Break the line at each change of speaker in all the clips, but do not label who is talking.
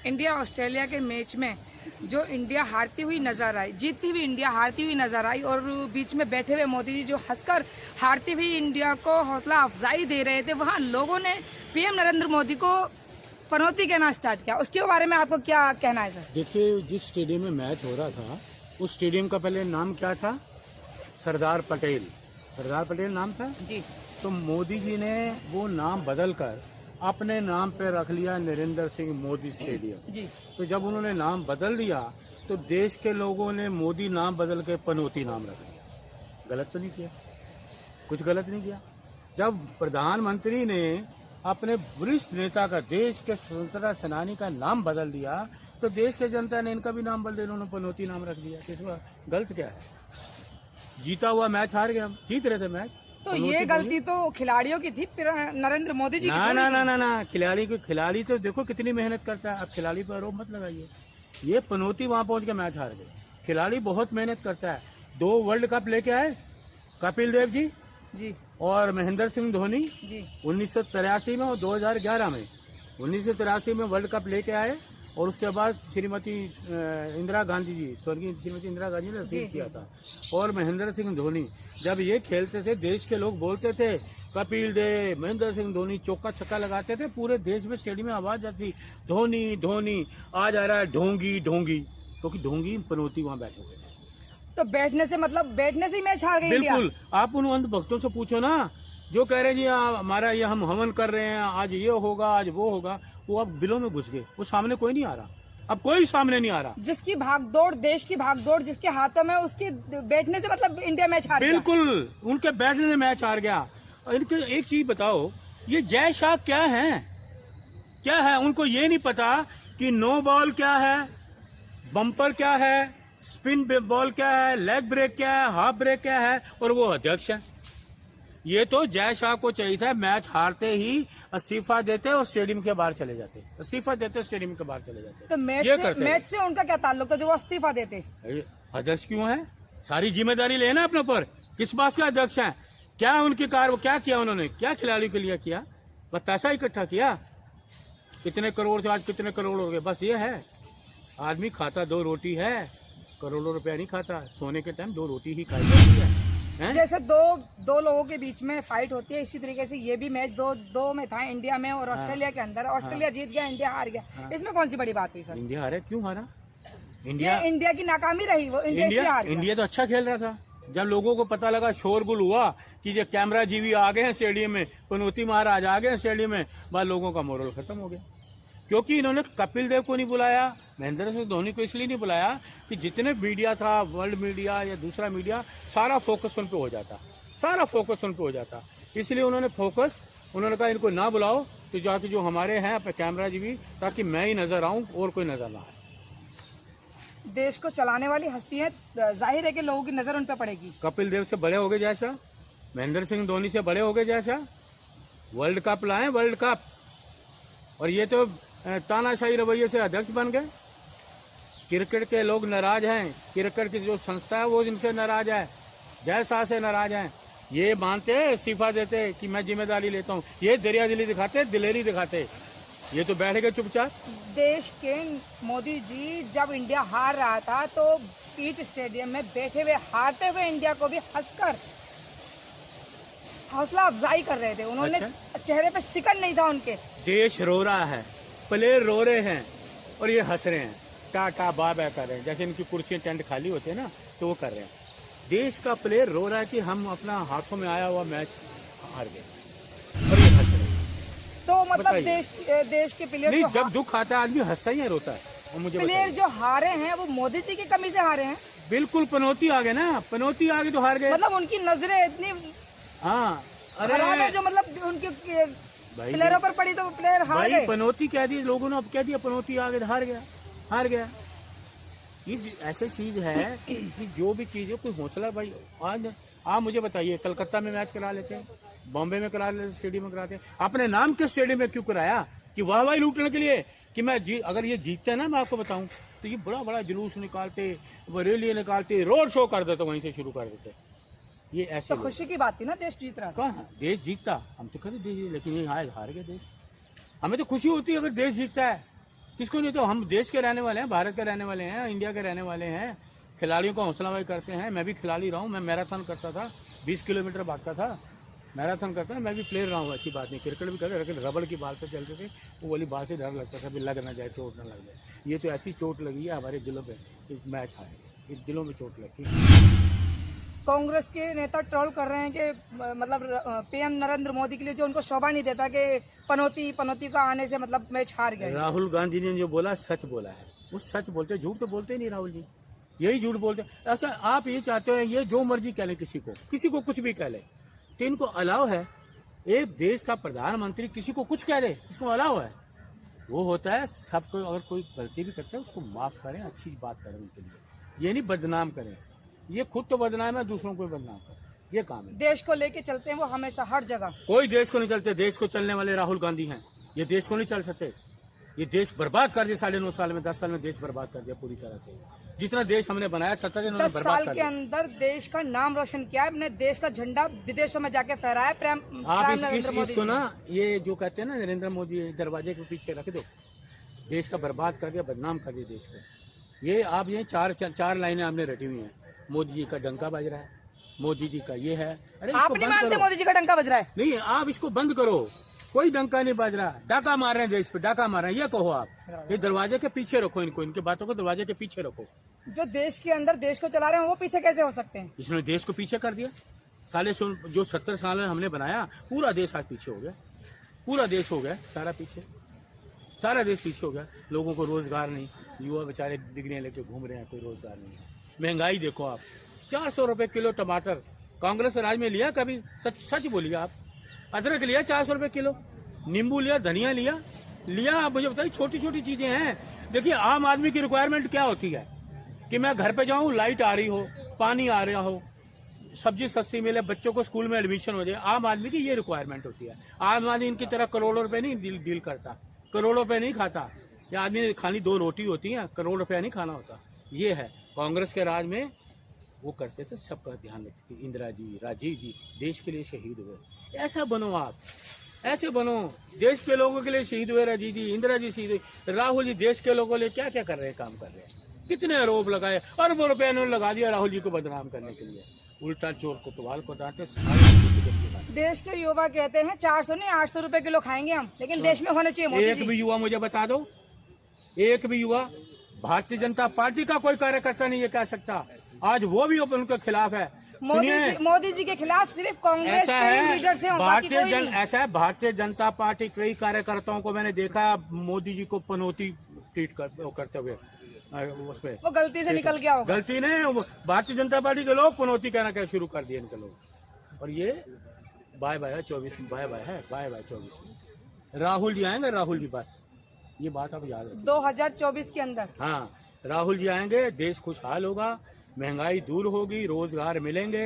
India Australia के match में जो इंडिया हारती हुई नजर आई, जीतती हुई इंडिया हारती हुई नजर आई, और बीच में बैठे हुए मोदी जी जो हंसकर हारती हुई इंडिया को हौसला अफजाई दे रहे थे, वहाँ लोगों ने पीएम नरेंद्र मोदी को पनौती कहना स्टार्ट किया। उसके बारे में आपको क्या कहना है सर?
देखिए, जिस स्टेडियम में मैच हो रहा था उस स्टेडियम का पहले नाम क्या था? सरदार पटेल। सरदार पटेल नाम था
जी।
तो मोदी जी ने वो नाम बदल कर अपने नाम पे रख लिया नरेंद्र सिंह मोदी स्टेडियम
जी।
तो जब उन्होंने नाम बदल दिया तो देश के लोगों ने मोदी नाम बदल के पनौती नाम रख दिया। गलत तो नहीं किया, कुछ गलत नहीं किया। जब प्रधानमंत्री ने अपने वरिष्ठ नेता का, देश के स्वतंत्रता सेनानी का नाम बदल दिया तो देश के जनता ने इनका भी नाम बदल दिया, उन्होंने पनौती नाम रख दिया। इसमें गलत क्या है? जीता हुआ मैच हार गया, जीत रहे थे मैच।
तो ये गलती तो खिलाड़ियों की थी, नरेंद्र मोदी जी की
ना ना ना ना ना खिलाड़ी तो देखो कितनी मेहनत करता है। अब खिलाड़ी पर आरोप मत लगाइए। ये पनौती वहां पहुंच के मैच हार गए। खिलाड़ी बहुत मेहनत करता है। 2 वर्ल्ड कप लेके आए कपिल देव जी और महेंद्र सिंह धोनी
जी
1983 में और 2011 में। 1983 में वर्ल्ड कप लेके आए और उसके बाद श्रीमती इंदिरा गांधी जी, स्वर्गीय श्रीमती इंदिरा गांधी ने रिसीव किया था। और महेंद्र सिंह धोनी जब ये खेलते थे, देश के लोग बोलते थे कपिल देव, महेंद्र सिंह धोनी, चौका छक्का लगाते थे, पूरे देश में स्टेडियम में आवाज जाती धोनी धोनी। आज आ रहा है ढोंगी ढोंगी, क्योंकि ढोंगी पनौती वहां बैठे हुए थे।
तो बैठने से ही मैच हार गई इंडिया।
बिल्कुल। आप उन अंधभक्तों से पूछो ना जो कह रहे हैं जी हमारा ये हम हवन कर रहे हैं, आज ये होगा आज वो होगा, वो अब बिलों में घुस गए। वो सामने कोई नहीं आ रहा, अब कोई सामने नहीं आ रहा।
जिसकी भागदौड़, देश की भागदौड़ जिसके हाथों में, उसके बैठने से मतलब इंडिया मैच हार गया।
बिल्कुल, उनके बैठने से मैच हार गया। और इनके एक चीज बताओ, ये जय शाह क्या है? उनको ये नहीं पता कि नो बॉल क्या है, बम्पर क्या है, स्पिन बॉल क्या है, लेग ब्रेक क्या है, हाफ ब्रेक क्या है, और वो अध्यक्ष है। ये तो जय शाह को चाहिए था मैच हारते ही इस्तीफा देते और स्टेडियम के बाहर चले जाते, इस्तीफा देते स्टेडियम के बाहर चले जाते।
तो मैच से उनका क्या ताल्लुक था जो वो इस्तीफा देते?
अध्यक्ष क्यों है? सारी जिम्मेदारी लेना अपने ऊपर। किस बात के अध्यक्ष हैं? क्या उनकी कार, क्या किया उन्होंने? क्या खिलाड़ियों के लिए किया? बस पैसा इकट्ठा किया। कितने करोड़ थे, आज कितने करोड़ हो गए, बस ये है। आदमी खाता 2 रोटी है, करोड़ों रुपया नहीं खाता। सोने के टाइम 2 रोटी ही खाई जाती है।
जैसे दो लोगों के बीच में फाइट होती है, इसी तरीके से ये भी मैच दो में था, इंडिया में और ऑस्ट्रेलिया के अंदर। ऑस्ट्रेलिया जीत गया, इंडिया हार गया। इसमें कौन सी बड़ी बात हुई सर?
इंडिया हारे, क्यों हारा?
इंडिया की नाकामी रही, वो
इंडिया तो अच्छा खेल रहा था। जब लोगों को पता लगा, शोरगुल हुआ कि ये कैमरा जीवी आ गए हैं स्टेडियम में, पनौती महाराज आ गए हैं स्टेडियम में, बाद लोगों का मोरल खत्म हो गया। क्योंकि इन्होंने कपिल देव को नहीं बुलाया, महेंद्र सिंह धोनी को इसलिए नहीं बुलाया कि जितने मीडिया था, वर्ल्ड मीडिया या दूसरा मीडिया, सारा फोकस उन पे हो जाता। इसलिए उन्होंने कहा इनको ना बुलाओ, तो जाके जो हमारे हैं कैमरा जीवी, ताकि मैं ही नजर आऊं और कोई नजर ना आए।
देश को चलाने वाली हस्तियां, जाहिर है कि लोगों की नजर उन पर पड़ेगी।
कपिल देव से बड़े हो गए जैसा, महेंद्र सिंह धोनी से बड़े हो गए जैसा, वर्ल्ड कप लाए, वर्ल्ड कप, और ये तो तानाशाही रवैये से अध्यक्ष बन गए। क्रिकेट के लोग नाराज हैं, क्रिकेट की जो संस्था है वो इनसे नाराज है, जय शाह से नाराज हैं। ये मानते इस्तीफा देते कि मैं जिम्मेदारी लेता हूँ, ये दरियादिली दिखाते, दिलेरी दिखाते। ये तो बैठ गए चुपचाप।
देश के मोदी जी जब इंडिया हार रहा था तो पीट स्टेडियम में बैठे हुए हारते हुए इंडिया को भी हंसकर हौसला अफजाई कर रहे थे। उन्होंने चेहरे पे शिकन नहीं था उनके।
देश रो रहा है, प्लेयर रो रहे हैं और ये हंस रहे हैं, टाटा बाय बाय कर रहे हैं। जैसे इनकी कुर्सियां टेंट खाली होते हैं ना, तो वो कर रहे हैं। देश का प्लेयर रो रहा है कि हम अपना हाथों में आया हुआ मैच हार गए, और ये हंस रहे हैं।
तो मतलब देश के प्लेयर
नहीं, जब दुख आता है आदमी हंसता ही रोता है। और मुझे
प्लेयर जो हारे हैं वो मोदी जी की कमी से हारे हैं।
बिल्कुल, पनौती आ गए ना, पनौती आ गई तो हार गए।
मतलब उनकी नजरें इतनी
अरे
जो मतलब उनके प्लेयरों पर पड़ी तो प्लेयर हार गए।
पनौती कह दी लोगों ने, अब कह दिया पनौती आ गई, हार गया। ये ऐसी चीज है कि जो भी चीज है, कोई हौसला। भाई आज आप मुझे बताइए, कलकत्ता में मैच करा लेते हैं, बॉम्बे में करा लेते, स्टेडियम में कराते हैं, अपने नाम के स्टेडियम में क्यों कराया? कि वाह लूटने के लिए कि अगर ये जीतते ना, मैं आपको बताऊं, तो ये बड़ा जुलूस निकालते, रैली निकालते, रोड शो कर देते, वहीं से शुरू कर देते। ये ऐसे
तो खुशी की बात थी ना, देश जीत रहा।
कहाँ देश जीतता? हम तो कहते देश, लेकिन ये हार गए देश। हमें तो खुशी होती है अगर देश जीतता है, किसको नहीं, तो हम देश के रहने वाले हैं, भारत के रहने वाले हैं, इंडिया के रहने वाले हैं। खिलाड़ियों को हौसला अफजाई करते हैं। मैं भी खिलाड़ी रहा हूँ, मैं मैराथन करता था, 20 किलोमीटर भागता था, मैराथन करता है। मैं भी प्लेयर रहा हूँ, ऐसी बात नहीं। क्रिकेट भी करते, लेकिन रबड़ की बाल से चलते थे, वो वाली बाल से डर लगता था, भी लग ना जाए, चोट ना लग जाए। ये तो ऐसी चोट लगी है हमारे दिलों पे, इस मैच हारे, इस दिलों में चोट लगी।
कांग्रेस के नेता ट्रोल कर रहे हैं कि मतलब पीएम नरेंद्र मोदी के लिए जो उनको शोभा नहीं देता कि पनौती का आने से मतलब मैच हार गए।
राहुल गांधी ने जो बोला सच बोला है, वो सच बोलते, झूठ तो बोलते ही नहीं राहुल जी, यही झूठ बोलते। अच्छा, आप ये चाहते हैं ये जो मर्जी कह ले, किसी को कुछ भी कह ले, तो इनको अलाव है? एक देश का प्रधानमंत्री किसी को कुछ कह दे, इसको अलाव है? वो होता है सबको, अगर कोई गलती भी करता है उसको माफ करें, अच्छी बात करें उनके लिए, ये नहीं बदनाम करें। ये खुद तो बदनाम है, दूसरों को बदनाम करें, ये काम है।
देश को लेके चलते हैं वो हमेशा हर जगह।
कोई देश को नहीं चलते, देश को चलने वाले राहुल गांधी हैं। ये देश को नहीं चल सकते, ये देश बर्बाद कर दिया 9.5 साल में, 10 साल में देश बर्बाद कर दिया पूरी तरह से। जितना देश हमने बनाया 70 दिन
10
बर्बाद
साल
कर
के
दिया।
अंदर देश का नाम रोशन किया है, अपने देश का झंडा विदेशों में जाके फहराया।
आप इसको ना, ये जो कहते हैं ना नरेंद्र मोदी, दरवाजे के पीछे रख दो, देश का बर्बाद कर दिया, बदनाम कर दिया देश को। ये आप ये चार लाइनें आपने रटी हुई हैं। मोदी जी का डंका बज रहा है, मोदी जी का ये है। अरे
आप नहीं मानते मोदी जी का डंका बज रहा है?
नहीं, आप इसको बंद करो, कोई डंका नहीं बज रहा। डाका मार रहे हैं देश पे, डाका मार रहे हैं, ये कहो आप। ये दरवाजे के पीछे रखो इनको, इनकी बातों को दरवाजे के पीछे रखो।
जो देश के अंदर देश को चला रहे हैं वो पीछे कैसे हो सकते हैं?
इसने देश को पीछे कर दिया। जो 70 साल में हमने बनाया, पूरा देश आज पीछे हो गया, पूरा देश हो गया सारा पीछे, सारा देश पीछे हो गया। लोगों को रोजगार नहीं, युवा बेचारे डिग्रियां लेके घूम रहे हैं, कोई रोजगार नहीं है। महंगाई देखो आप, 400 रुपए किलो टमाटर कांग्रेस राज में लिया कभी? सच बोलिए आप। अदरक लिया 400 रुपए किलो, नींबू लिया, धनिया लिया। आप मुझे बताइए, छोटी छोटी चीजें हैं। देखिए, आम आदमी की रिक्वायरमेंट क्या होती है कि मैं घर पे जाऊं, लाइट आ रही हो, पानी आ रहा हो, सब्जी सस्ती मिले, बच्चों को स्कूल में एडमिशन हो जाए। आम आदमी की ये रिक्वायरमेंट होती है। आम आदमी इनकी तरह करोड़ों रुपए नहीं डील करता, करोड़ों रुपए नहीं खाता। ये आदमी ने खाली 2 रोटी होती है, करोड़ रुपया नहीं खाना होता। ये है कांग्रेस के राज में, वो करते थे, सबका ध्यान रखते थे। इंदिरा जी, राजीव जी देश के लिए शहीद हुए। ऐसा बनो आप, ऐसे बनो। देश के लोगों के लिए शहीद हुए राजीव जी, इंदिरा जी शहीद हुए। राहुल जी देश के लोगों के लिए क्या क्या कर रहे हैं, काम कर रहे हैं। कितने आरोप लगाए, अरबों रुपए इन्होंने लगा दिया राहुल जी को बदनाम करने के लिए। उल्टा चोर कोतवाल को डांटे।
देश के युवा कहते हैं 400 नहीं 800 रुपए किलो खाएंगे हम, लेकिन देश में होने चाहिए मोदी
एक
जी।
भी युवा मुझे बता दो, एक भी युवा भारतीय जनता पार्टी का कोई कार्यकर्ता नहीं ये कह सकता। आज वो भी उनके खिलाफ है। सुनिए,
मोदी जी के खिलाफ सिर्फ कांग्रेस
ऐसा
के लीडर से
ऐसा है, भारतीय जनता पार्टी कई कार्यकर्ताओं को मैंने देखा मोदी जी को पनौती ट्रीट करते हुए, उसपे
वो गलती से निकल गया होगा।
गलती नहीं, भारतीय जनता पार्टी के लोग पनौती कहना शुरू कर दिए इनके लोग। और ये बाय बाय 24 बाय बाय है, बाय बाय 24 में राहुल जी आएंगे, राहुल जी बस ये बात आप याद रखिए।
2024 के अंदर
हाँ, राहुल जी आएंगे, देश खुशहाल होगा, महंगाई दूर होगी, रोजगार मिलेंगे,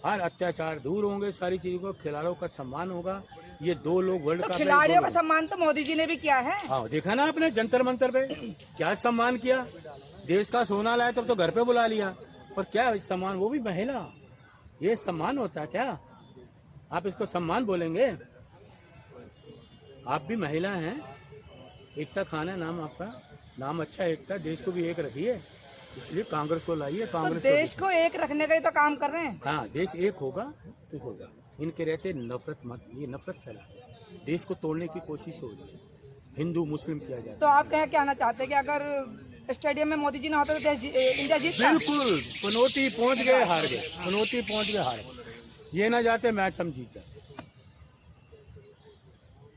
हर अत्याचार दूर होंगे, सारी चीजों को, खिलाड़ियों का सम्मान होगा। ये 2 लोग वर्ल्ड कप,
खिलाड़ियों का सम्मान तो मोदी जी ने भी किया है।
हाँ, देखा ना आपने जंतर मंतर पे क्या सम्मान किया। देश का सोना लाया तब तो घर पे बुला लिया, और क्या सम्मान, वो भी महिला। ये सम्मान होता है क्या? आप इसको सम्मान बोलेंगे? आप भी महिला हैं। एकता खान है नाम आपका, नाम अच्छा है एकता, देश को भी एक रखिए, इसलिए कांग्रेस को लाइए। कांग्रेस
तो देश को एक रखने का ही तो काम कर रहे हैं।
हाँ, देश एक होगा तो होगा। इनके रहते नफरत मत, ये नफरत फैला, देश को तोड़ने की कोशिश हो रही है, हिंदू मुस्लिम किया जाता है।
तो आप क्या कहना चाहते हैं कि अगर स्टेडियम में मोदी जी ना होते तो देश इंडिया जीतता?
बिल्कुल, पनौती पहुंच गए, हार गए, पनौती पहुंच गए, हार गए। ये ना जाते मैच हम जीत जाते।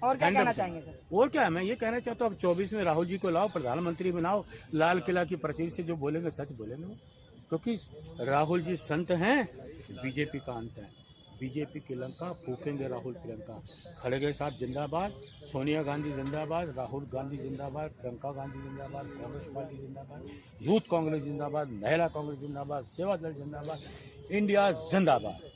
और क्या कहना चाहेंगे सर?
और क्या, मैं ये कहना चाहता हूँ अब 24 में राहुल जी को लाओ, प्रधानमंत्री बनाओ, लाल किला की प्राचीर से जो बोलेंगे सच बोलेंगे वो। क्योंकि राहुल जी संत हैं, बीजेपी का अंत है। बीजेपी की लंका फूकेंगे राहुल तिरंगा। खड़गे साहब जिंदाबाद, सोनिया गांधी जिंदाबाद, राहुल गांधी जिंदाबाद, प्रियंका गांधी जिंदाबाद, कांग्रेस पार्टी जिंदाबाद, यूथ कांग्रेस जिंदाबाद, महिला कांग्रेस जिंदाबाद, सेवा दल जिंदाबाद, इंडिया जिंदाबाद।